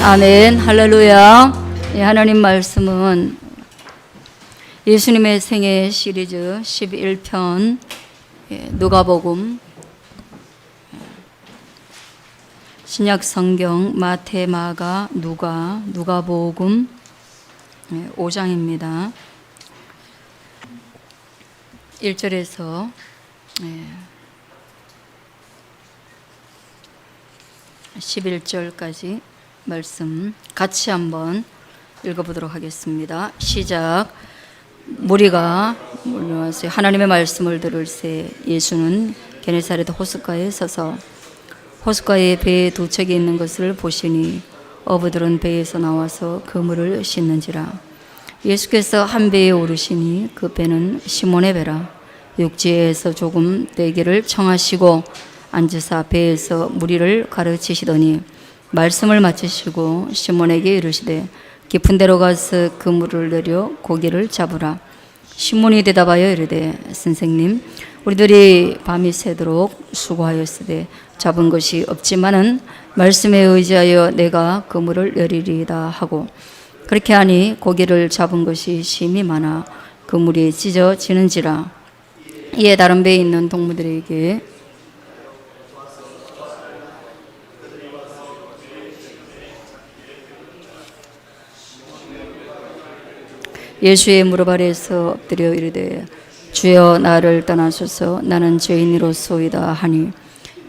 아멘. 할렐루야. 예, 하나님 말씀은 예수님의 생애 시리즈 11편 누가복음, 신약 성경 마태, 마가, 누가복음 5장입니다. 1절에서 11절까지 말씀 같이 한번 읽어보도록 하겠습니다. 시작. 무리가 몰려와서 하나님의 말씀을 들을새 예수는 게네사렛 호숫가에 서서 호숫가에 배에 두 척이 있는 것을 보시니 어부들은 배에서 나와서 그물을 씻는지라. 예수께서 한 배에 오르시니 그 배는 시몬의 배라. 육지에서 조금 떼기를 청하시고 앉으사 배에서 무리를 가르치시더니 말씀을 마치시고 시몬에게 이르시되 깊은 데로 가서 그물을 내려 고기를 잡으라. 시몬이 대답하여 이르되 선생님, 우리들이 밤이 새도록 수고하였으되 잡은 것이 없지만은 말씀에 의지하여 내가 그물을 내리리이다 하고, 그렇게 하니 고기를 잡은 것이 심히 많아 그물이 찢어지는지라. 이에 다른 배에 있는 동무들에게 예수의 무릎 아래에서 엎드려 이르되 주여 나를 떠나소서 나는 죄인이로소이다 하니,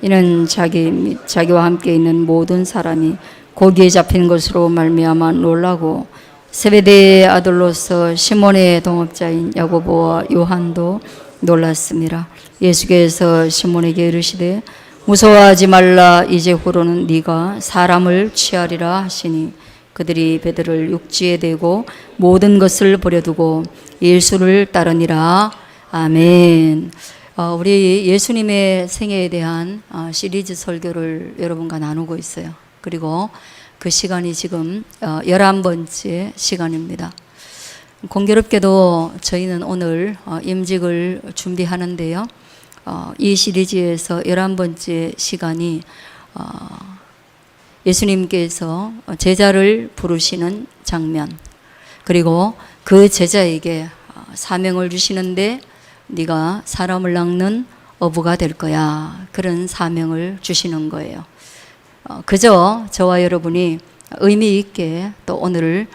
이는 자기 및 자기와 함께 있는 모든 사람이 고기에 잡힌 것으로 말미암아 놀라고 세베대의 아들로서 시몬의 동업자인 야고보와 요한도 놀랐습니다. 예수께서 시몬에게 이르시되 무서워하지 말라. 이제후로는 네가 사람을 취하리라 하시니 그들이 배들을 육지에 대고 모든 것을 버려두고 예수를 따르니라. 아멘. 우리 예수님의 생애에 대한 시리즈 설교를 여러분과 나누고 있어요. 그리고 그 시간이 지금 11번째 시간입니다. 공교롭게도 저희는 오늘 임직을 준비하는데요. 이 시리즈에서 11번째 시간이 예수님께서 제자를 부르시는 장면, 그리고 그 제자에게 사명을 주시는데 네가 사람을 낚는 어부가 될 거야, 그런 사명을 주시는 거예요. 그저 저와 여러분이 의미 있게 또 오늘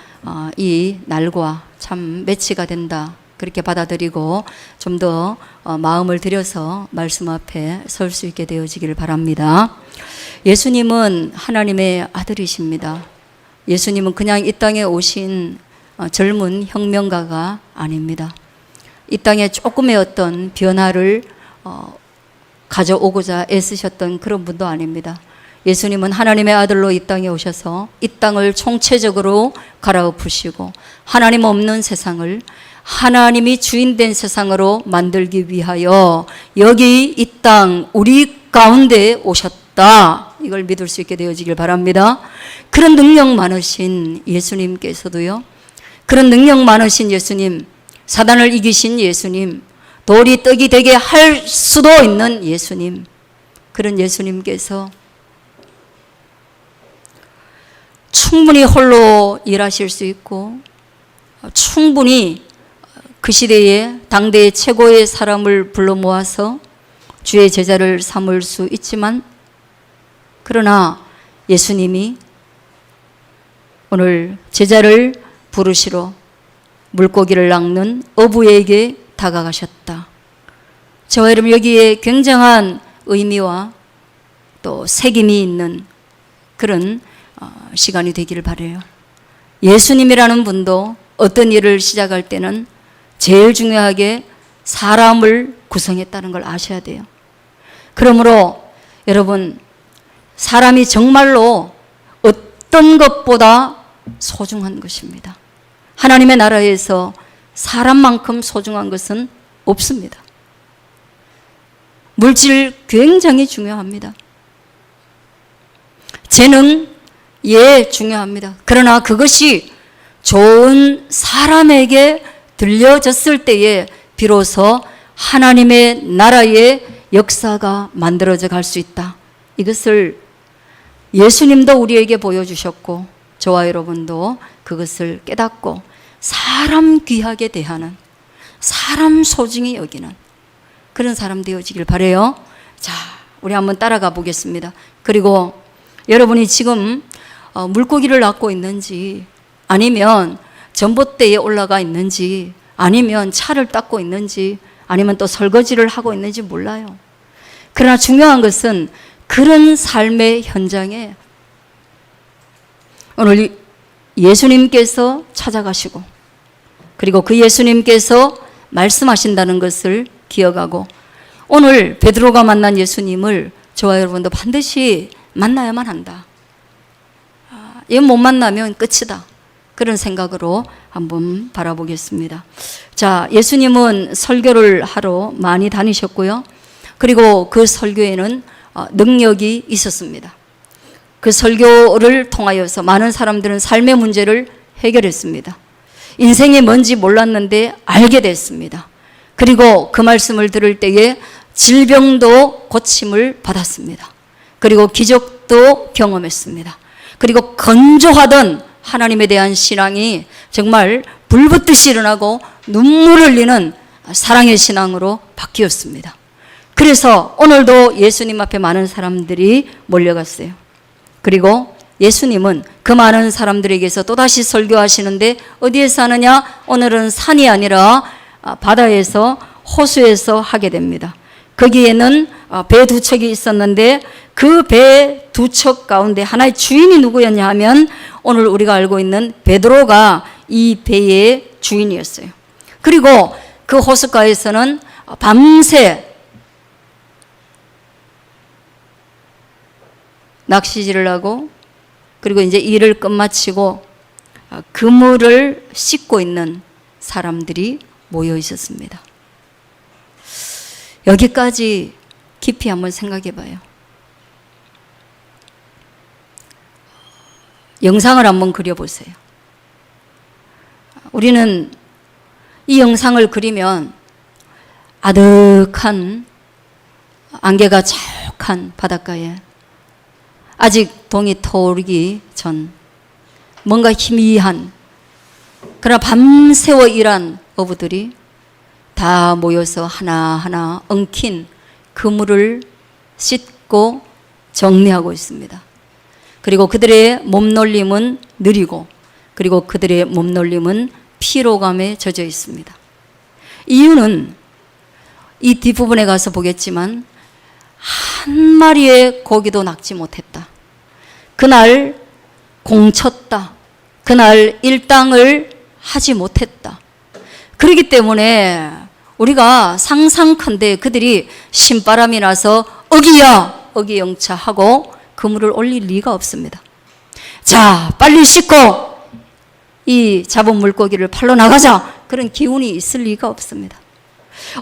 이 날과 참 매치가 된다, 그렇게 받아들이고 좀 더 마음을 들여서 말씀 앞에 설 수 있게 되어지기를 바랍니다. 예수님은 하나님의 아들이십니다. 예수님은 그냥 이 땅에 오신 젊은 혁명가가 아닙니다. 이 땅에 조금의 어떤 변화를 가져오고자 애쓰셨던 그런 분도 아닙니다. 예수님은 하나님의 아들로 이 땅에 오셔서 이 땅을 총체적으로 갈아엎으시고 하나님 없는 세상을 하나님이 주인된 세상으로 만들기 위하여 여기 이 땅 우리 가운데 오셨다, 이걸 믿을 수 있게 되어지길 바랍니다. 그런 능력 많으신 예수님께서도요, 그런 능력 많으신 예수님, 사단을 이기신 예수님, 돌이 떡이 되게 할 수도 있는 예수님, 그런 예수님께서 충분히 홀로 일하실 수 있고 충분히 그 시대에 당대의 최고의 사람을 불러 모아서 주의 제자를 삼을 수 있지만, 그러나 예수님이 오늘 제자를 부르시러 물고기를 낚는 어부에게 다가가셨다. 저와 여러분, 여기에 굉장한 의미와 또 책임이 있는 그런 시간이 되기를 바라요. 예수님이라는 분도 어떤 일을 시작할 때는 제일 중요하게 사람을 구성했다는 걸 아셔야 돼요. 그러므로 여러분, 사람이 정말로 어떤 것보다 소중한 것입니다. 하나님의 나라에서 사람만큼 소중한 것은 없습니다. 물질 굉장히 중요합니다. 재능, 중요합니다. 그러나 그것이 좋은 사람에게 들려졌을 때에 비로소 하나님의 나라의 역사가 만들어져 갈 수 있다. 이것을 예수님도 우리에게 보여주셨고 저와 여러분도 그것을 깨닫고 사람 귀하게 대하는, 사람 소중히 여기는 그런 사람 되어지길 바라요. 자, 우리 한번 따라가 보겠습니다. 그리고 여러분이 지금 물고기를 낳고 있는지, 아니면 전봇대에 올라가 있는지, 아니면 차를 닦고 있는지, 아니면 또 설거지를 하고 있는지 몰라요. 그러나 중요한 것은 그런 삶의 현장에 오늘 예수님께서 찾아가시고, 그리고 그 예수님께서 말씀하신다는 것을 기억하고, 오늘 베드로가 만난 예수님을 저와 여러분도 반드시 만나야만 한다. 얘 못 만나면 끝이다. 그런 생각으로 한번 바라보겠습니다. 자, 예수님은 설교를 하러 많이 다니셨고요. 그리고 그 설교에는 능력이 있었습니다. 그 설교를 통하여서 많은 사람들은 삶의 문제를 해결했습니다. 인생이 뭔지 몰랐는데 알게 됐습니다. 그리고 그 말씀을 들을 때에 질병도 고침을 받았습니다. 그리고 기적도 경험했습니다. 그리고 건조하던 하나님에 대한 신앙이 정말 불붙듯이 일어나고 눈물을 흘리는 사랑의 신앙으로 바뀌었습니다. 그래서 오늘도 예수님 앞에 많은 사람들이 몰려갔어요. 그리고 예수님은 그 많은 사람들에게서 또다시 설교하시는데 어디에서 하느냐? 오늘은 산이 아니라 바다에서, 호수에서 하게 됩니다. 거기에는 배 두 척이 있었는데 그 배 두 척 가운데 하나의 주인이 누구였냐 하면 오늘 우리가 알고 있는 베드로가 이 배의 주인이었어요. 그리고 그 호숫가에서는 밤새 낚시질을 하고, 그리고 이제 일을 끝마치고 그물을 씻고 있는 사람들이 모여 있었습니다. 여기까지 깊이 한번 생각해 봐요. 영상을 한번 그려보세요. 우리는 이 영상을 그리면 아득한 안개가 자욱한 바닷가에 아직 동이 터오르기 전 뭔가 희미한, 그러나 밤새워 일한 어부들이 다 모여서 하나하나 엉킨 그물을 씻고 정리하고 있습니다. 그리고 그들의 몸놀림은 느리고, 그리고 그들의 몸놀림은 피로감에 젖어 있습니다. 이유는 이 뒷부분에 가서 보겠지만 한 마리의 고기도 낚지 못했다. 그날 공쳤다. 그날 일당을 하지 못했다. 그렇기 때문에 우리가 상상컨대 그들이 신바람이 나서 어기야 어기영차하고 그물을 올릴 리가 없습니다. 자, 빨리 씻고 이 잡은 물고기를 팔러 나가자, 그런 기운이 있을 리가 없습니다.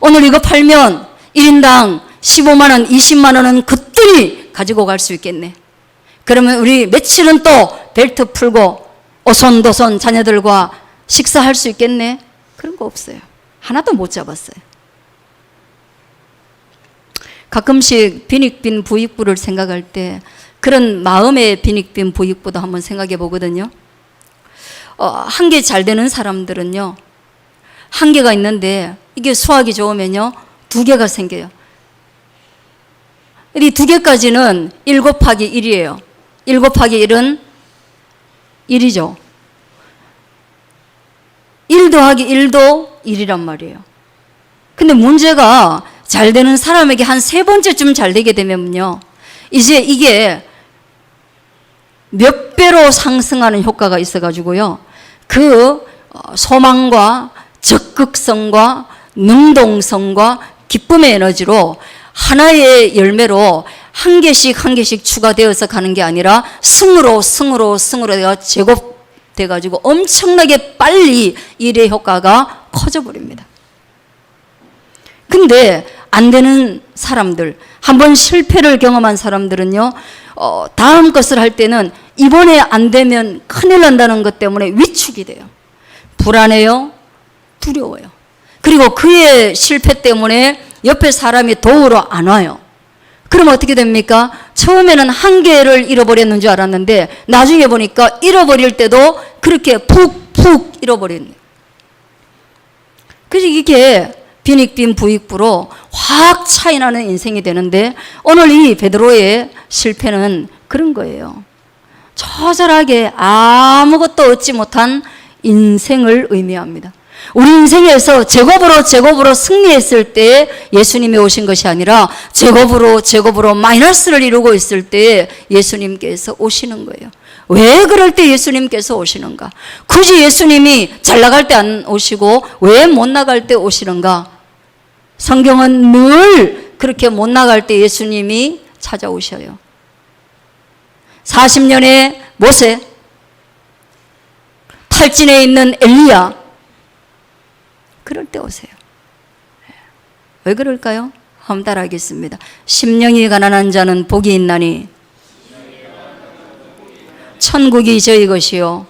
오늘 이거 팔면 1인당 15만 원, 20만 원은 그들이 가지고 갈 수 있겠네. 그러면 우리 며칠은 또 벨트 풀고 오손도손 자녀들과 식사할 수 있겠네. 그런 거 없어요. 하나도 못 잡았어요. 가끔씩 빈익빈 부익부를 생각할 때 그런 마음의 빈익빈 부익부도 한번 생각해 보거든요. 한 개 잘 되는 사람들은요, 한 개가 있는데 이게 수학이 좋으면요 2개가 생겨요. 이 2개까지는 1 곱하기 1이에요. 1 곱하기 1은 1이죠. 1 더하기 1도 1이란 말이에요. 근데 문제가 잘 되는 사람에게 한 3번째쯤 잘 되게 되면요, 이제 이게 몇 배로 상승하는 효과가 있어가지고요, 그 소망과 적극성과 능동성과 기쁨의 에너지로 하나의 열매로 한 개씩 한 개씩 추가되어서 가는 게 아니라 승으로 내가 제곱돼가지고 엄청나게 빨리 일의 효과가 커져버립니다. 근데 안 되는 사람들, 한번 실패를 경험한 사람들은요, 다음 것을 할 때는 이번에 안 되면 큰일 난다는 것 때문에 위축이 돼요. 불안해요. 두려워요. 그리고 그의 실패 때문에 옆에 사람이 도우러 안 와요. 그럼 어떻게 됩니까? 처음에는 한 개를 잃어버렸는 줄 알았는데 나중에 보니까 잃어버릴 때도 그렇게 푹푹 잃어버렸네요. 그래서 이게 빈익빈 부익부로 확 차이나는 인생이 되는데 오늘 이 베드로의 실패는 그런 거예요. 처절하게 아무것도 얻지 못한 인생을 의미합니다. 우리 인생에서 제곱으로 승리했을 때 예수님이 오신 것이 아니라 제곱으로 마이너스를 이루고 있을 때 예수님께서 오시는 거예요. 왜 그럴 때 예수님께서 오시는가? 굳이 예수님이 잘 나갈 때 안 오시고 왜 못 나갈 때 오시는가? 성경은 늘 그렇게 못 나갈 때 예수님이 찾아오셔요. 40년의 모세, 탈진에 있는 엘리야, 그럴 때 오세요. 왜 그럴까요? 한번 따라하겠습니다. 심령이 가난한 자는 복이 있나니 천국이 저희 것이요.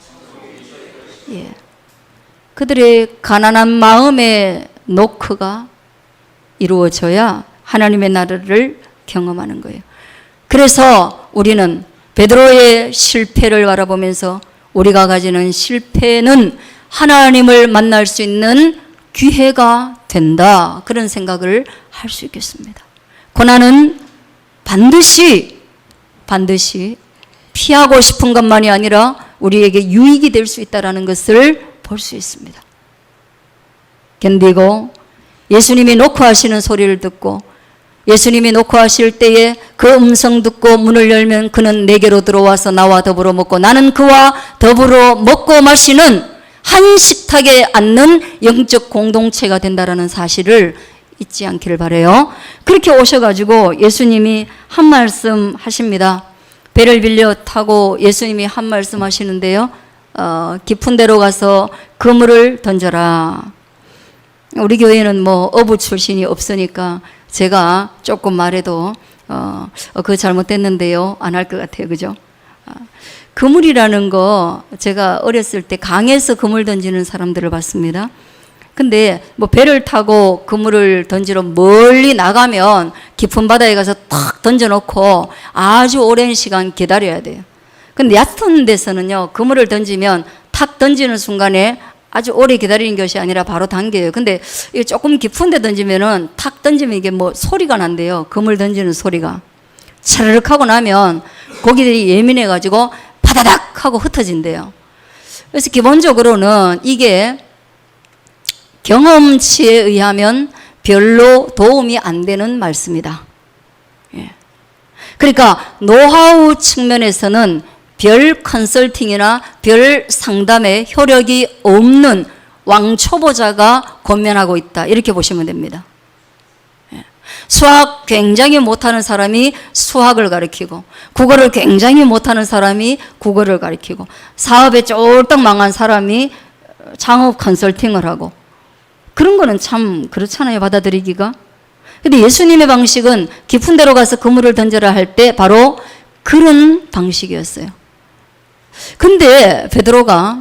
예. 그들의 가난한 마음의 노크가 이루어져야 하나님의 나라를 경험하는 거예요. 그래서 우리는 베드로의 실패를 바라보면서 우리가 가지는 실패는 하나님을 만날 수 있는 기회가 된다. 그런 생각을 할 수 있겠습니다. 고난은 반드시 피하고 싶은 것만이 아니라 우리에게 유익이 될 수 있다는 것을 볼 수 있습니다. 견디고 예수님이 노크하시는 소리를 듣고 예수님이 노크하실 때에 그 음성 듣고 문을 열면 그는 내게로 들어와서 나와 더불어 먹고 나는 그와 더불어 먹고 마시는 한 식탁에 앉는 영적 공동체가 된다는 사실을 잊지 않기를 바라요. 그렇게 오셔가지고 예수님이 한 말씀 하십니다. 배를 빌려 타고 예수님이 한 말씀 하시는데요. 깊은 데로 가서 그물을 던져라. 우리 교회는 뭐 어부 출신이 없으니까 제가 조금 말해도 그거 잘못됐는데요 안 할 것 같아요. 그죠? 그물이라는 거 제가 어렸을 때 강에서 그물 던지는 사람들을 봤습니다. 근데 뭐 배를 타고 그물을 던지러 멀리 나가면 깊은 바다에 가서 탁 던져놓고 아주 오랜 시간 기다려야 돼요. 근데 얕은 데서는요 그물을 던지면 탁 던지는 순간에 아주 오래 기다리는 것이 아니라 바로 당겨요. 근데 이게 조금 깊은 데 던지면은 탁 던지면 이게 뭐 소리가 난대요. 그물 던지는 소리가. 차르륵 하고 나면 고기들이 예민해 가지고 바다닥 하고 흩어진대요. 그래서 기본적으로는 이게 경험치에 의하면 별로 도움이 안 되는 말씀이다. 예. 그러니까 노하우 측면에서는 별 컨설팅이나 별 상담에 효력이 없는 왕초보자가 권면하고 있다. 이렇게 보시면 됩니다. 수학 굉장히 못하는 사람이 수학을 가르치고 국어를 굉장히 못하는 사람이 국어를 가르치고 사업에 쫄딱 망한 사람이 창업 컨설팅을 하고 그런 거는 참 그렇잖아요. 받아들이기가. 근데 예수님의 방식은 깊은 데로 가서 그물을 던져라 할 때 바로 그런 방식이었어요. 근데 베드로가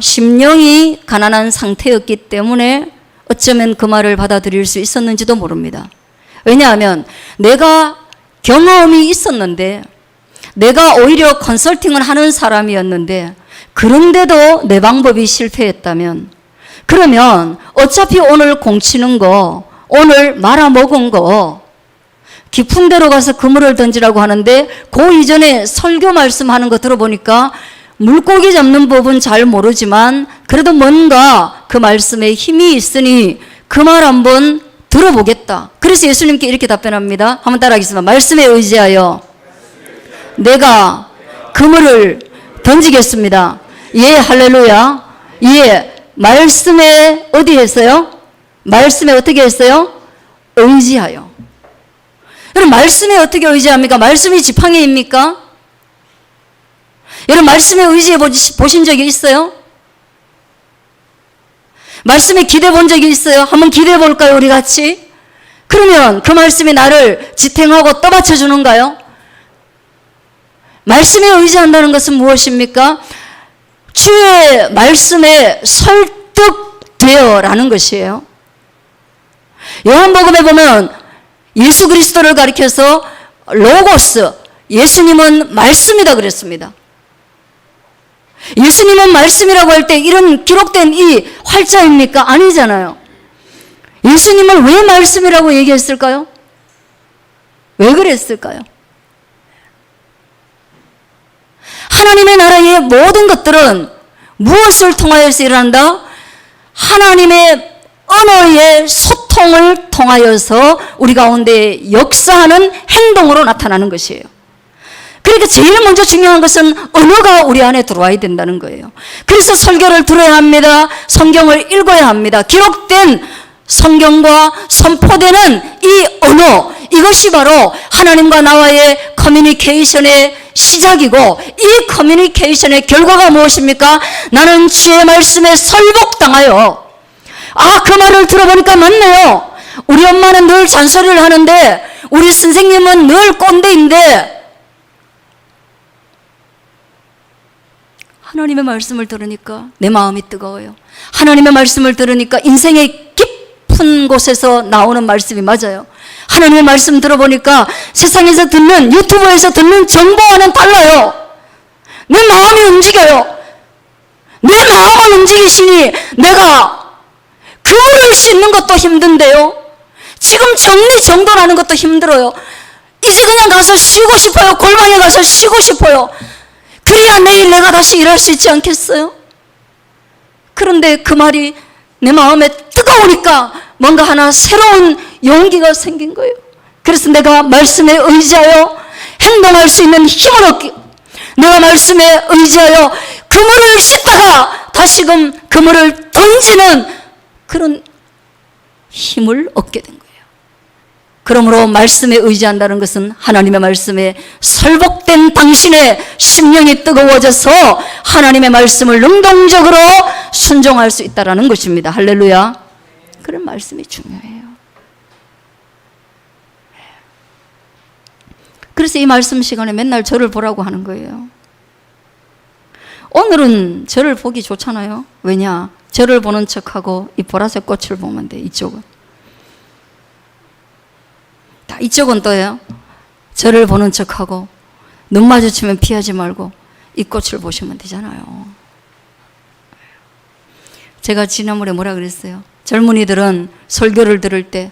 심령이 가난한 상태였기 때문에 어쩌면 그 말을 받아들일 수 있었는지도 모릅니다. 왜냐하면 내가 경험이 있었는데 내가 오히려 컨설팅을 하는 사람이었는데 그런데도 내 방법이 실패했다면 그러면 어차피 오늘 공치는 거 오늘 말아먹은 거 깊은 데로 가서 그물을 던지라고 하는데 그 이전에 설교 말씀하는 거 들어보니까 물고기 잡는 법은 잘 모르지만 그래도 뭔가 그 말씀에 힘이 있으니 그 말 한번 들어보겠다. 그래서 예수님께 이렇게 답변합니다. 한번 따라하겠습니다. 말씀에 의지하여 내가 그물을 던지겠습니다. 예, 할렐루야. 예, 말씀에 어디 했어요? 말씀에 어떻게 했어요? 의지하여. 여러분 말씀에 어떻게 의지합니까? 말씀이 지팡이입니까? 여러분 말씀에 의지해 보신 적이 있어요? 말씀에 기대 본 적이 있어요? 한번 기대해 볼까요? 우리 같이? 그러면 그 말씀이 나를 지탱하고 떠받쳐 주는가요? 말씀에 의지한다는 것은 무엇입니까? 주의 말씀에 설득되어 라는 것이에요. 요한복음에 보면 예수 그리스도를 가리켜서 로고스, 예수님은 말씀이다 그랬습니다. 예수님은 말씀이라고 할 때 이런 기록된 이 활자입니까? 아니잖아요. 예수님을 왜 말씀이라고 얘기했을까요? 왜 그랬을까요? 하나님의 나라의 모든 것들은 무엇을 통하여서 일어난다? 하나님의 언어의 소통을 통하여서 우리 가운데 역사하는 행동으로 나타나는 것이에요. 그러니까 제일 먼저 중요한 것은 언어가 우리 안에 들어와야 된다는 거예요. 그래서 설교를 들어야 합니다. 성경을 읽어야 합니다. 기록된 성경과 선포되는 이 언어, 이것이 바로 하나님과 나와의 커뮤니케이션의 시작이고, 이 커뮤니케이션의 결과가 무엇입니까? 나는 주의 말씀에 설복당하여, 그 말을 들어보니까 맞네요. 우리 엄마는 늘 잔소리를 하는데, 우리 선생님은 늘 꼰대인데, 하나님의 말씀을 들으니까 내 마음이 뜨거워요. 하나님의 말씀을 들으니까 인생의 깊은 곳에서 나오는 말씀이 맞아요. 하나님의 말씀 들어보니까 세상에서 듣는, 유튜브에서 듣는 정보와는 달라요. 내 마음이 움직여요. 내 마음을 움직이시니 내가 그물을 씻는 것도 힘든데요, 지금 정리정돈하는 것도 힘들어요. 이제 그냥 가서 쉬고 싶어요. 골방에 가서 쉬고 싶어요. 그래야 내일 내가 다시 일할 수 있지 않겠어요? 그런데 그 말이 내 마음에 뜨거우니까 뭔가 하나 새로운 용기가 생긴 거예요. 그래서 내가 말씀에 의지하여 행동할 수 있는 힘을 얻기, 내가 말씀에 의지하여 그물을 씻다가 다시금 그물을 던지는 그런 힘을 얻게 된 거예요. 그러므로 말씀에 의지한다는 것은 하나님의 말씀에 설복된 당신의 심령이 뜨거워져서 하나님의 말씀을 능동적으로 순종할 수 있다는 것입니다. 할렐루야. 그런 말씀이 중요해요. 그래서 이 말씀 시간에 맨날 저를 보라고 하는 거예요. 오늘은 저를 보기 좋잖아요. 왜냐? 저를 보는 척하고 이 보라색 꽃을 보면 돼. 이쪽은. 이쪽은 또요, 저를 보는 척하고 눈 마주치면 피하지 말고 이 꽃을 보시면 되잖아요. 제가 지난번에 뭐라 그랬어요? 젊은이들은 설교를 들을 때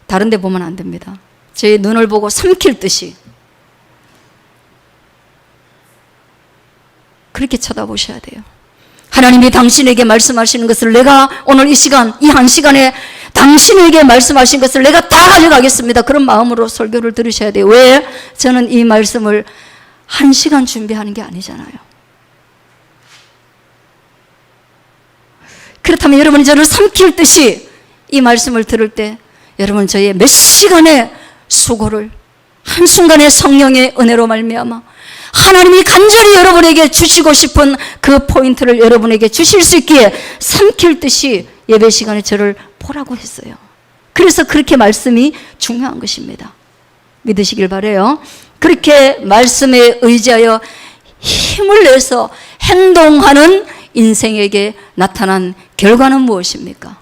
다른 데 보면 안 됩니다. 제 눈을 보고 삼킬 듯이 그렇게 쳐다보셔야 돼요. 하나님이 당신에게 말씀하시는 것을 내가 오늘 이 시간, 이 한 시간에 당신에게 말씀하신 것을 내가 다 가져가겠습니다. 그런 마음으로 설교를 들으셔야 돼요. 왜? 저는 이 말씀을 한 시간 준비하는 게 아니잖아요. 그렇다면 여러분이 저를 삼킬 듯이 이 말씀을 들을 때 여러분 저의 몇 시간의 수고를 한순간의 성령의 은혜로 말미암아 하나님이 간절히 여러분에게 주시고 싶은 그 포인트를 여러분에게 주실 수 있기에 삼킬 듯이 예배 시간에 저를 보라고 했어요. 그래서 그렇게 말씀이 중요한 것입니다. 믿으시길 바라요. 그렇게 말씀에 의지하여 힘을 내서 행동하는 인생에게 나타난 결과는 무엇입니까?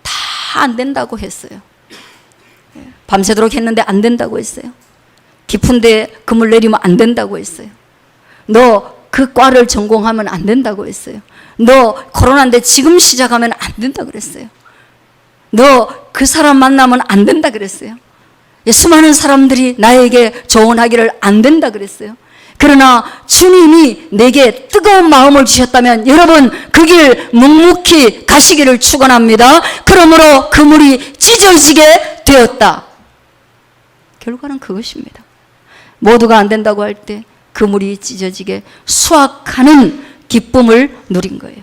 다 안 된다고 했어요. 밤새도록 했는데 안 된다고 했어요. 깊은데 그물 내리면 안 된다고 했어요. 너 그 과를 전공하면 안 된다고 했어요. 너 코로나인데 지금 시작하면 안 된다 그랬어요. 너 그 사람 만나면 안 된다 그랬어요. 수많은 사람들이 나에게 조언하기를 안 된다 그랬어요. 그러나 주님이 내게 뜨거운 마음을 주셨다면 여러분 그 길 묵묵히 가시기를 축원합니다. 그러므로 그물이 찢어지게 되었다. 결과는 그것입니다. 모두가 안 된다고 할 때 그물이 찢어지게 수확하는 기쁨을 누린 거예요.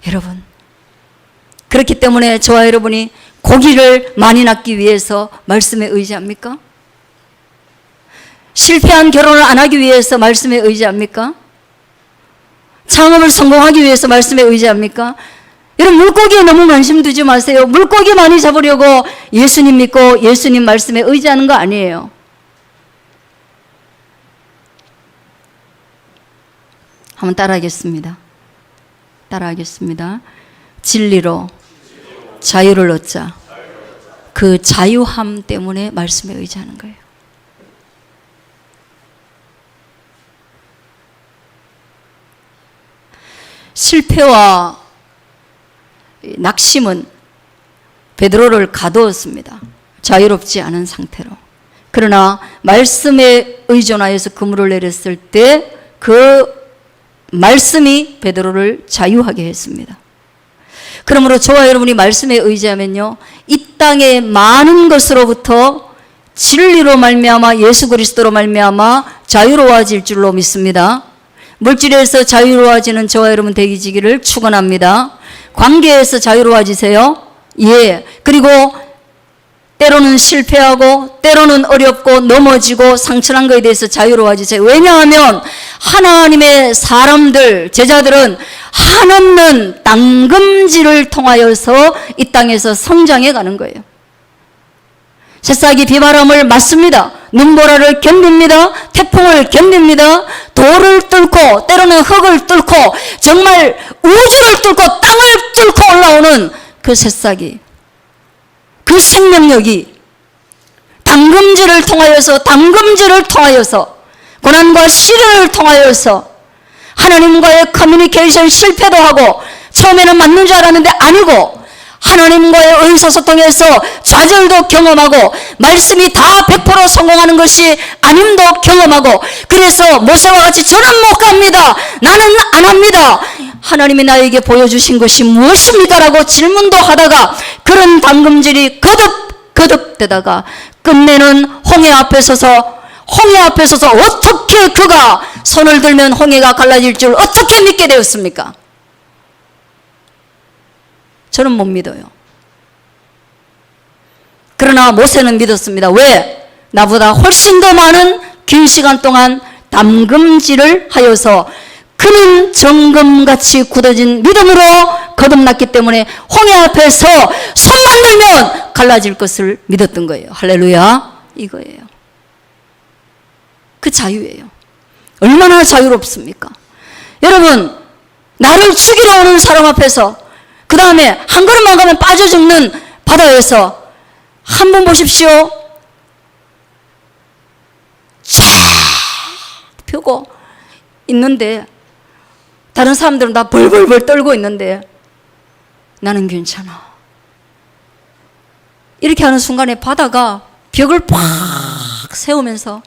여러분, 그렇기 때문에 저와 여러분이 고기를 많이 낳기 위해서 말씀에 의지합니까? 실패한 결혼을 안 하기 위해서 말씀에 의지합니까? 창업을 성공하기 위해서 말씀에 의지합니까? 여러분, 물고기에 너무 관심 두지 마세요. 물고기 많이 잡으려고 예수님 믿고 예수님 말씀에 의지하는 거 아니에요. 한번 따라하겠습니다. 따라하겠습니다. 진리로 자유를 얻자. 그 자유함 때문에 말씀에 의지하는 거예요. 실패와 낙심은 베드로를 가두었습니다. 자유롭지 않은 상태로. 그러나 말씀에 의존하여서 그물을 내렸을 때 그 말씀이 베드로를 자유하게 했습니다. 그러므로 저와 여러분이 말씀에 의지하면요, 이 땅의 많은 것으로부터 진리로 말미암아 예수 그리스도로 말미암아 자유로워질 줄로 믿습니다. 물질에서 자유로워지는 저와 여러분 되기지기를 축원합니다. 관계에서 자유로워지세요. 예. 그리고 때로는 실패하고 때로는 어렵고 넘어지고 상처난 것에 대해서 자유로워지세요. 왜냐하면 하나님의 사람들, 제자들은 한없는 당금질을 통하여서 이 땅에서 성장해 가는 거예요. 새싹이 비바람을 맞습니다. 눈보라를 견딥니다. 태풍을 견딥니다. 돌을 뚫고 때로는 흙을 뚫고 정말 우주를 뚫고 땅을 뚫고 올라오는 그 새싹이, 그 생명력이 당금질을 통하여서 고난과 시련을 통하여서 하나님과의 커뮤니케이션 실패도 하고 처음에는 맞는 줄 알았는데 아니고 하나님과의 의사소통에서 좌절도 경험하고 말씀이 다 100% 성공하는 것이 아님도 경험하고 그래서 모세와 같이 저는 못 갑니다. 나는 안 합니다. 하나님이 나에게 보여주신 것이 무엇입니까? 라고 질문도 하다가 그런 당금질이 거듭되다가 끝내는 홍해 앞에 서서 어떻게 그가 손을 들면 홍해가 갈라질 줄 어떻게 믿게 되었습니까? 저는 못 믿어요. 그러나 모세는 믿었습니다. 왜? 나보다 훨씬 더 많은 긴 시간 동안 담금질을 하여서 그는 정금같이 굳어진 믿음으로 거듭났기 때문에 홍해 앞에서 손만 들면 갈라질 것을 믿었던 거예요. 할렐루야. 이거예요. 그 자유예요. 얼마나 자유롭습니까? 여러분, 나를 죽이러 오는 사람 앞에서 그 다음에 한 걸음만 가면 빠져 죽는 바다에서 한 번 보십시오. 쫙 펴고 있는데 다른 사람들은 다 벌벌벌 떨고 있는데 나는 괜찮아. 이렇게 하는 순간에 바다가 벽을 팍 세우면서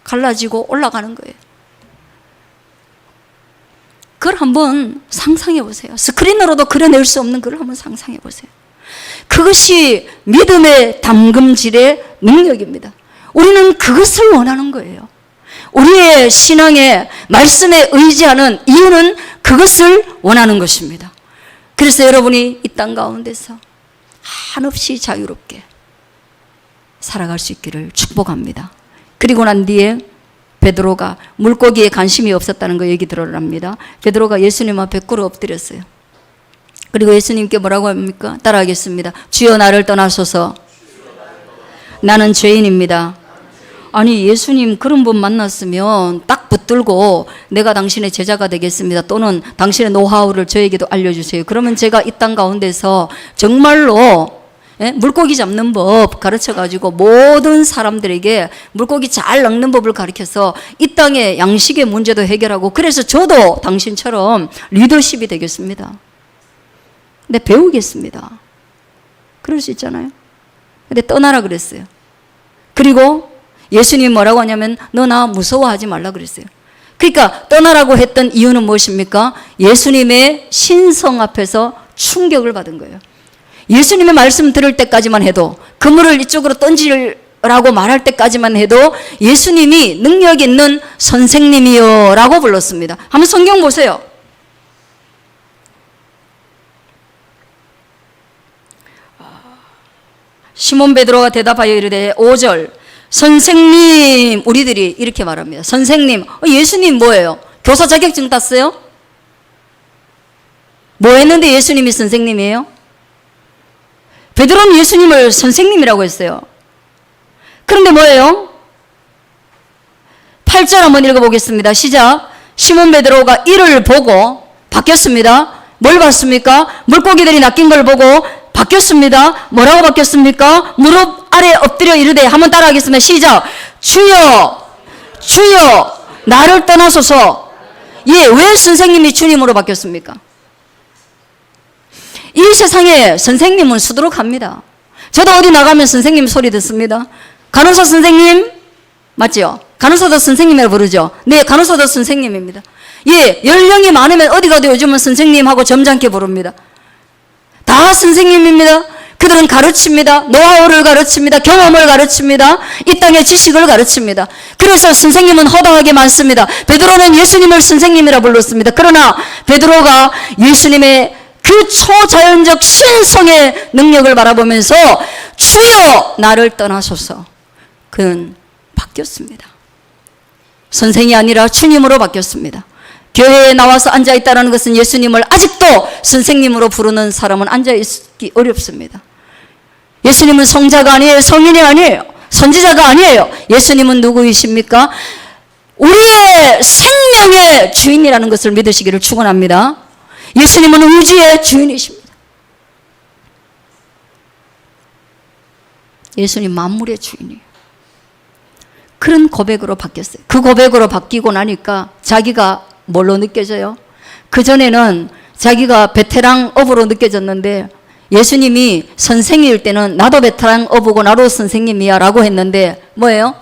갈라지고 올라가는 거예요. 그걸 한번 상상해 보세요. 스크린으로도 그려낼 수 없는 걸 한번 상상해 보세요. 그것이 믿음의 담금질의 능력입니다. 우리는 그것을 원하는 거예요. 우리의 신앙의 말씀에 의지하는 이유는 그것을 원하는 것입니다. 그래서 여러분이 이 땅 가운데서 한없이 자유롭게 살아갈 수 있기를 축복합니다. 그리고 난 뒤에 베드로가 물고기에 관심이 없었다는 거 얘기 들어랍니다. 베드로가 예수님 앞에 꿇어 엎드렸어요. 그리고 예수님께 뭐라고 합니까? 따라하겠습니다. 주여 나를 떠나소서. 나는 죄인입니다. 아니 예수님 그런 분 만났으면 딱 붙들고 내가 당신의 제자가 되겠습니다. 또는 당신의 노하우를 저에게도 알려주세요. 그러면 제가 이 땅 가운데서 정말로 물고기 잡는 법 가르쳐가지고 모든 사람들에게 물고기 잘 낚는 법을 가르쳐서 이 땅의 양식의 문제도 해결하고 그래서 저도 당신처럼 리더십이 되겠습니다. 근데 배우겠습니다. 그럴 수 있잖아요. 근데 떠나라 그랬어요. 그리고 예수님이 뭐라고 하냐면 너 나 무서워하지 말라 그랬어요. 그러니까 떠나라고 했던 이유는 무엇입니까? 예수님의 신성 앞에서 충격을 받은 거예요. 예수님의 말씀 들을 때까지만 해도 그물을 이쪽으로 던지라고 말할 때까지만 해도 예수님이 능력 있는 선생님이요 라고 불렀습니다. 한번 성경 보세요. 시몬 베드로가 대답하여 이르되 5절 선생님, 우리들이 이렇게 말합니다. 선생님, 예수님 뭐예요? 교사 자격증 땄어요? 뭐 했는데 예수님이 선생님이에요? 베드로는 예수님을 선생님이라고 했어요. 그런데 뭐예요? 8절 한번 읽어보겠습니다. 시작. 시몬 베드로가 이를 보고 바뀌었습니다. 뭘 봤습니까? 물고기들이 낚인 걸 보고 바뀌었습니다. 뭐라고 바뀌었습니까? 무릎 아래 엎드려 이르되, 한번 따라하겠습니다. 시작. 주여, 주여, 나를 떠나소서. 예, 왜 선생님이 주님으로 바뀌었습니까? 이 세상에 선생님은 수두룩합니다. 저도 어디 나가면 선생님 소리 듣습니다. 간호사 선생님 맞죠? 간호사도 선생님이라고 부르죠. 네, 간호사도 선생님입니다. 예, 연령이 많으면 어디 가도 요즘은 선생님하고 점잖게 부릅니다. 다 선생님입니다. 그들은 가르칩니다. 노하우를 가르칩니다. 경험을 가르칩니다. 이 땅의 지식을 가르칩니다. 그래서 선생님은 허다하게 많습니다. 베드로는 예수님을 선생님이라 불렀습니다. 그러나 베드로가 예수님의 그 초자연적 신성의 능력을 바라보면서 주여 나를 떠나소서, 그는 바뀌었습니다. 선생이 아니라 주님으로 바뀌었습니다. 교회에 나와서 앉아있다는 것은 예수님을 아직도 선생님으로 부르는 사람은 앉아있기 어렵습니다. 예수님은 성자가 아니에요. 성인이 아니에요. 선지자가 아니에요. 예수님은 누구이십니까? 우리의 생명의 주인이라는 것을 믿으시기를 축원합니다. 예수님은 우주의 주인이십니다. 예수님 만물의 주인이에요. 그런 고백으로 바뀌었어요. 그 고백으로 바뀌고 나니까 자기가 뭘로 느껴져요? 그전에는 자기가 베테랑 어부로 느껴졌는데, 예수님이 선생일 때는 나도 베테랑 어부고 나도 선생님이야 라고 했는데, 뭐예요?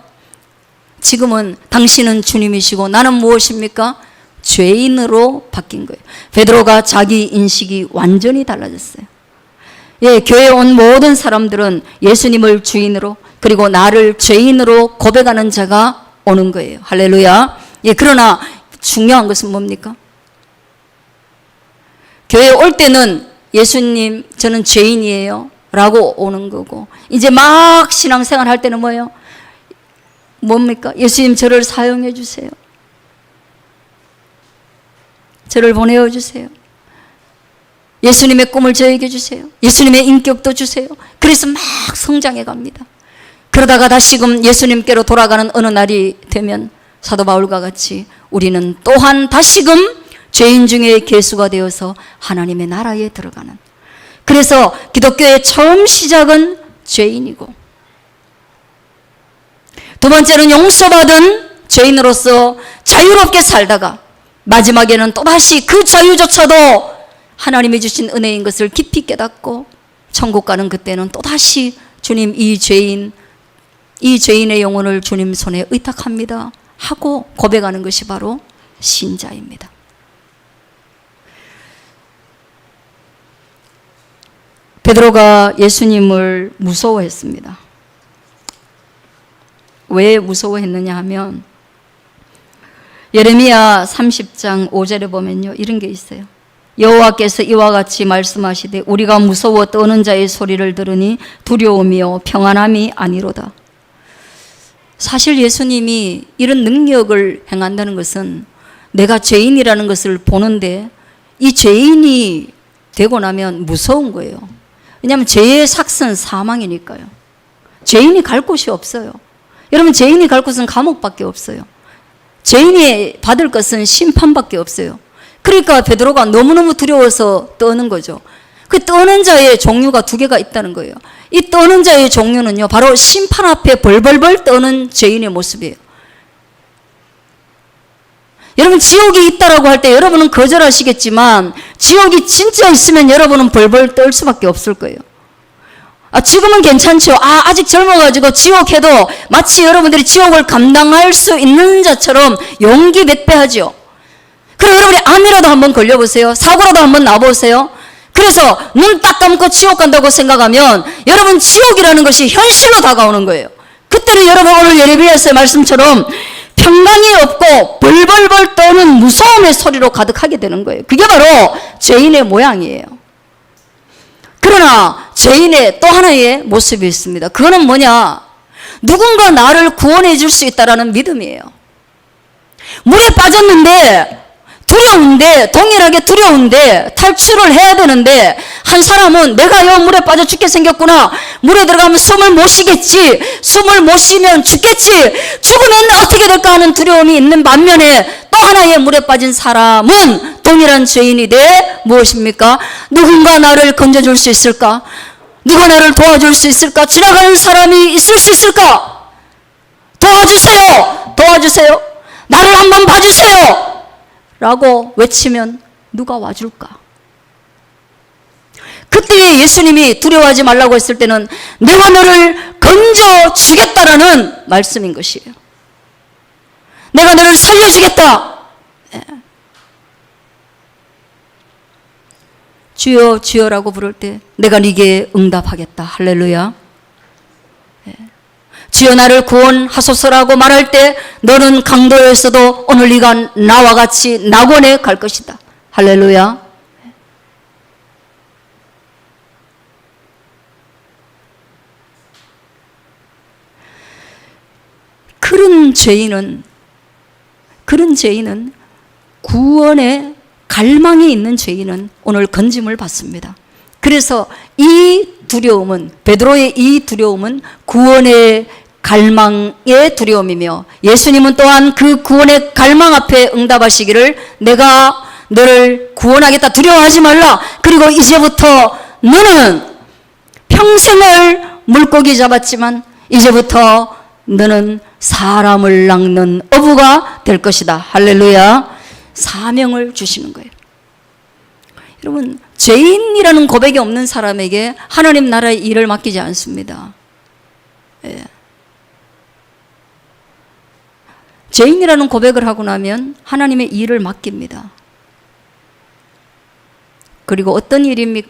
지금은 당신은 주님이시고 나는 무엇입니까? 죄인으로 바뀐 거예요. 베드로가 자기 인식이 완전히 달라졌어요. 예, 교회에 온 모든 사람들은 예수님을 주인으로, 그리고 나를 죄인으로 고백하는 자가 오는 거예요. 할렐루야. 예, 그러나 중요한 것은 뭡니까? 교회에 올 때는 예수님 저는 죄인이에요 라고 오는 거고, 이제 막 신앙생활 할 때는 뭐예요? 뭡니까? 예수님 저를 사용해 주세요. 저를 보내어 주세요. 예수님의 꿈을 저에게 주세요. 예수님의 인격도 주세요. 그래서 막 성장해 갑니다. 그러다가 다시금 예수님께로 돌아가는 어느 날이 되면 사도 바울과 같이 우리는 또한 다시금 죄인 중에 계수가 되어서 하나님의 나라에 들어가는, 그래서 기독교의 처음 시작은 죄인이고, 두 번째는 용서받은 죄인으로서 자유롭게 살다가 마지막에는 또다시 그 자유조차도 하나님이 주신 은혜인 것을 깊이 깨닫고 천국 가는 그때는 또다시 주님 이 죄인의 영혼을 주님 손에 의탁합니다 하고 고백하는 것이 바로 신자입니다. 베드로가 예수님을 무서워했습니다. 왜 무서워했느냐 하면 예레미야 30장 5절에 보면요, 이런 게 있어요. 여호와께서 이와 같이 말씀하시되 우리가 무서워 떠는 자의 소리를 들으니 두려움이요 평안함이 아니로다. 사실 예수님이 이런 능력을 행한다는 것은 내가 죄인이라는 것을 보는데, 이 죄인이 되고 나면 무서운 거예요. 왜냐하면 죄의 삭은 사망이니까요. 죄인이 갈 곳이 없어요. 여러분, 죄인이 갈 곳은 감옥밖에 없어요. 죄인이 받을 것은 심판밖에 없어요. 그러니까 베드로가 너무너무 두려워서 떠는 거죠. 그 떠는 자의 종류가 두 개가 있다는 거예요. 이 떠는 자의 종류는요, 바로 심판 앞에 벌벌벌 떠는 죄인의 모습이에요. 여러분, 지옥이 있다라고 할 때 여러분은 거절하시겠지만 지옥이 진짜 있으면 여러분은 벌벌 떨 수밖에 없을 거예요. 지금은 괜찮죠. 아직 젊어가지고 지옥해도 마치 여러분들이 지옥을 감당할 수 있는 자처럼 용기 몇 배 하죠. 그럼 여러분이 암이라도 한번 걸려보세요. 사고라도 한번 나보세요. 그래서 눈 딱 감고 지옥 간다고 생각하면 여러분 지옥이라는 것이 현실로 다가오는 거예요. 그때는 여러분 오늘 예레미야서의 말씀처럼 평강이 없고 벌벌벌 떠는 무서움의 소리로 가득하게 되는 거예요. 그게 바로 죄인의 모양이에요. 그러나 죄인의 또 하나의 모습이 있습니다. 그거는 뭐냐? 누군가 나를 구원해 줄 수 있다는 믿음이에요. 물에 빠졌는데 두려운데, 동일하게 두려운데 탈출을 해야 되는데, 한 사람은 내가 요 물에 빠져 죽게 생겼구나, 물에 들어가면 숨을 못 쉬겠지, 숨을 못 쉬면 죽겠지, 죽으면 어떻게 될까 하는 두려움이 있는 반면에, 또 하나의 물에 빠진 사람은 동일한 죄인이 돼 무엇입니까? 누군가 나를 건져줄 수 있을까? 누가 나를 도와줄 수 있을까? 지나가는 사람이 있을 수 있을까? 도와주세요! 도와주세요! 나를 한번 봐주세요! 라고 외치면 누가 와줄까? 그때 예수님이 두려워하지 말라고 했을 때는 내가 너를 건져 주겠다라는 말씀인 것이에요. 내가 너를 살려주겠다. 예. 주여 주여라고 부를 때 내가 네게 응답하겠다. 할렐루야. 예. 주여 나를 구원하소서라고 말할 때 너는 강도였어도 오늘 네가 나와 같이 낙원에 갈 것이다. 할렐루야. 그런 죄인은 구원의 갈망이 있는 죄인은 오늘 건짐을 받습니다. 그래서 이 두려움은, 베드로의 이 두려움은 구원의 갈망의 두려움이며, 예수님은 또한 그 구원의 갈망 앞에 응답하시기를 내가 너를 구원하겠다, 두려워하지 말라, 그리고 이제부터 너는 평생을 물고기 잡았지만 이제부터 너는 사람을 낚는 어부가 될 것이다. 할렐루야. 사명을 주시는 거예요. 여러분, 죄인이라는 고백이 없는 사람에게 하나님 나라의 일을 맡기지 않습니다. 예. 죄인이라는 고백을 하고 나면 하나님의 일을 맡깁니다. 그리고 어떤 일입니까?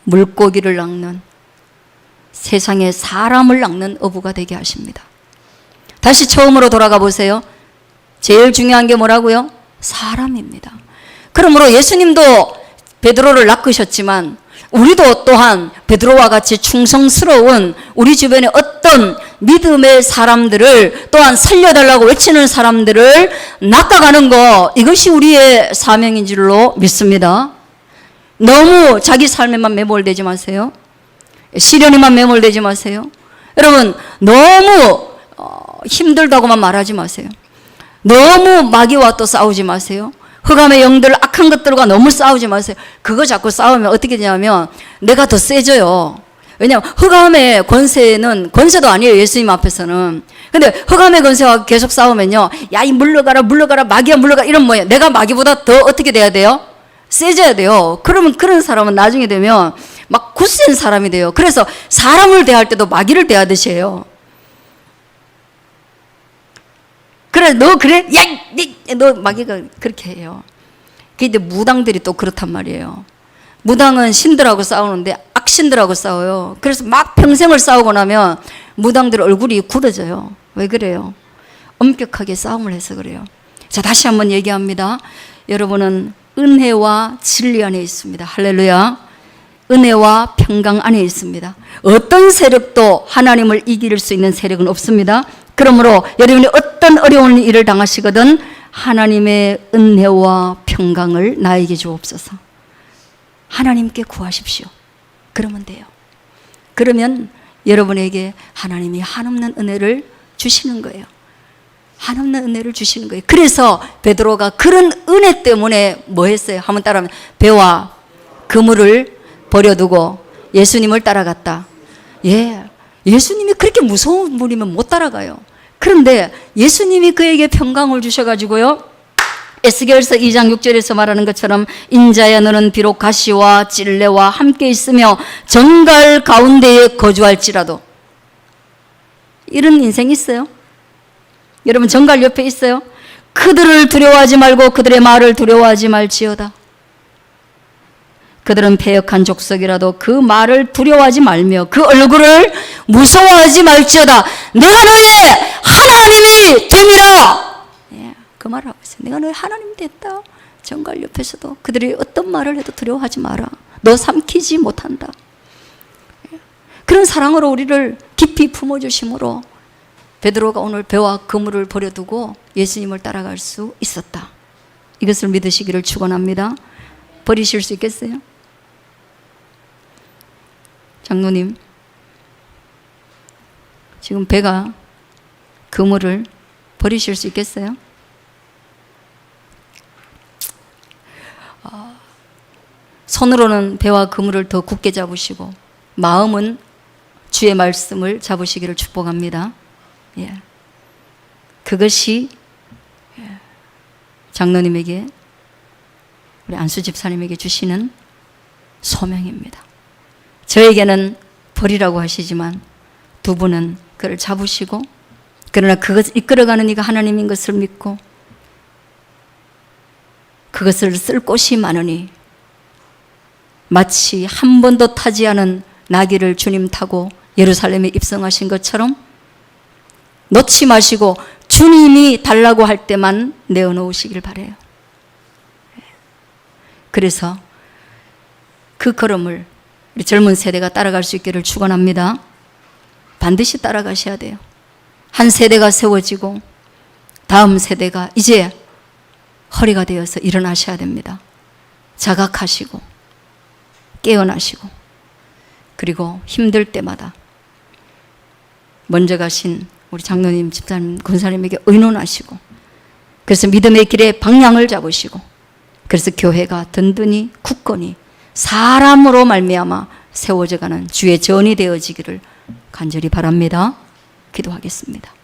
물고기를 낚는, 세상에 사람을 낚는 어부가 되게 하십니다. 다시 처음으로 돌아가 보세요. 제일 중요한 게 뭐라고요? 사람입니다. 그러므로 예수님도 베드로를 낚으셨지만 우리도 또한 베드로와 같이 충성스러운 우리 주변에 어떤 믿음의 사람들을, 또한 살려달라고 외치는 사람들을 낚아가는 거, 이것이 우리의 사명인 줄로 믿습니다. 너무 자기 삶에만 매몰되지 마세요. 시련에만 매몰되지 마세요. 여러분, 너무 힘들다고만 말하지 마세요. 너무 마귀와 또 싸우지 마세요. 흑암의 영들, 악한 것들과 너무 싸우지 마세요. 그거 자꾸 싸우면 어떻게 되냐면 내가 더 세져요. 왜냐하면 흑암의 권세는 권세도 아니에요, 예수님 앞에서는. 근데 흑암의 권세와 계속 싸우면요, 야, 이 물러가라, 물러가라, 마귀야 물러가, 이런 뭐예요. 내가 마귀보다 더 어떻게 돼야 돼요? 세져야 돼요. 그러면 그런 사람은 나중에 되면 막 굳센 사람이 돼요. 그래서 사람을 대할 때도 마귀를 대하듯이 해요. 그래, 너 그래? 야, 너 마귀가 그렇게 해요. 근데 무당들이 또 그렇단 말이에요. 무당은 신들하고 싸우는데 악신들하고 싸워요. 그래서 막 평생을 싸우고 나면 무당들 얼굴이 굳어져요. 왜 그래요? 엄격하게 싸움을 해서 그래요. 자, 다시 한번 얘기합니다. 여러분은 은혜와 진리 안에 있습니다. 할렐루야. 은혜와 평강 안에 있습니다. 어떤 세력도 하나님을 이길 수 있는 세력은 없습니다. 그러므로 여러분이 어떤 어려운 일을 당하시거든 하나님의 은혜와 평강을 나에게 주옵소서. 하나님께 구하십시오. 그러면 돼요. 그러면 여러분에게 하나님이 한없는 은혜를 주시는 거예요. 한없는 은혜를 주시는 거예요. 그래서 베드로가 그런 은혜 때문에 뭐 했어요? 한번 따라하면, 배와 그물을 버려두고 예수님을 따라갔다. 예, 예수님이 그렇게 무서운 분이면 못 따라가요. 그런데 예수님이 그에게 평강을 주셔가지고요, 에스겔서 2장 6절에서 말하는 것처럼 인자야 너는 비록 가시와 찔레와 함께 있으며 정갈 가운데에 거주할지라도. 이런 인생 있어요? 여러분, 정갈 옆에 있어요? 그들을 두려워하지 말고 그들의 말을 두려워하지 말지어다. 그들은 패역한 족속이라도 그 말을 두려워하지 말며 그 얼굴을 무서워하지 말지어다. 내가 너의 하나님이 됨이라. 예, 그 말을 하고 있어요. 내가 너의 하나님이 됐다. 정갈 옆에서도 그들이 어떤 말을 해도 두려워하지 마라. 너 삼키지 못한다. 예, 그런 사랑으로 우리를 깊이 품어주심으로 베드로가 오늘 배와 그물을 버려두고 예수님을 따라갈 수 있었다. 이것을 믿으시기를 축원합니다. 버리실 수 있겠어요? 장로님, 지금 배가 그물을 버리실 수 있겠어요? 손으로는 배와 그물을 더 굳게 잡으시고 마음은 주의 말씀을 잡으시기를 축복합니다. 예. 그것이 장로님에게, 우리 안수 집사님에게 주시는 소명입니다. 저에게는 버리라고 하시지만 두 분은 그를 잡으시고, 그러나 그것을 이끌어가는 이가 하나님인 것을 믿고 그것을 쓸 곳이 많으니 마치 한 번도 타지 않은 나귀를 주님 타고 예루살렘에 입성하신 것처럼 놓지 마시고 주님이 달라고 할 때만 내어놓으시길 바라요. 그래서 그 걸음을 우리 젊은 세대가 따라갈 수 있기를 축원합니다. 반드시 따라가셔야 돼요. 한 세대가 세워지고 다음 세대가 이제 허리가 되어서 일어나셔야 됩니다. 자각하시고 깨어나시고, 그리고 힘들 때마다 먼저 가신 우리 장로님, 집사님, 권사님에게 의논하시고, 그래서 믿음의 길에 방향을 잡으시고, 그래서 교회가 든든히 굳건히 사람으로 말미암아 세워져가는 주의 전이 되어지기를 간절히 바랍니다. 기도하겠습니다.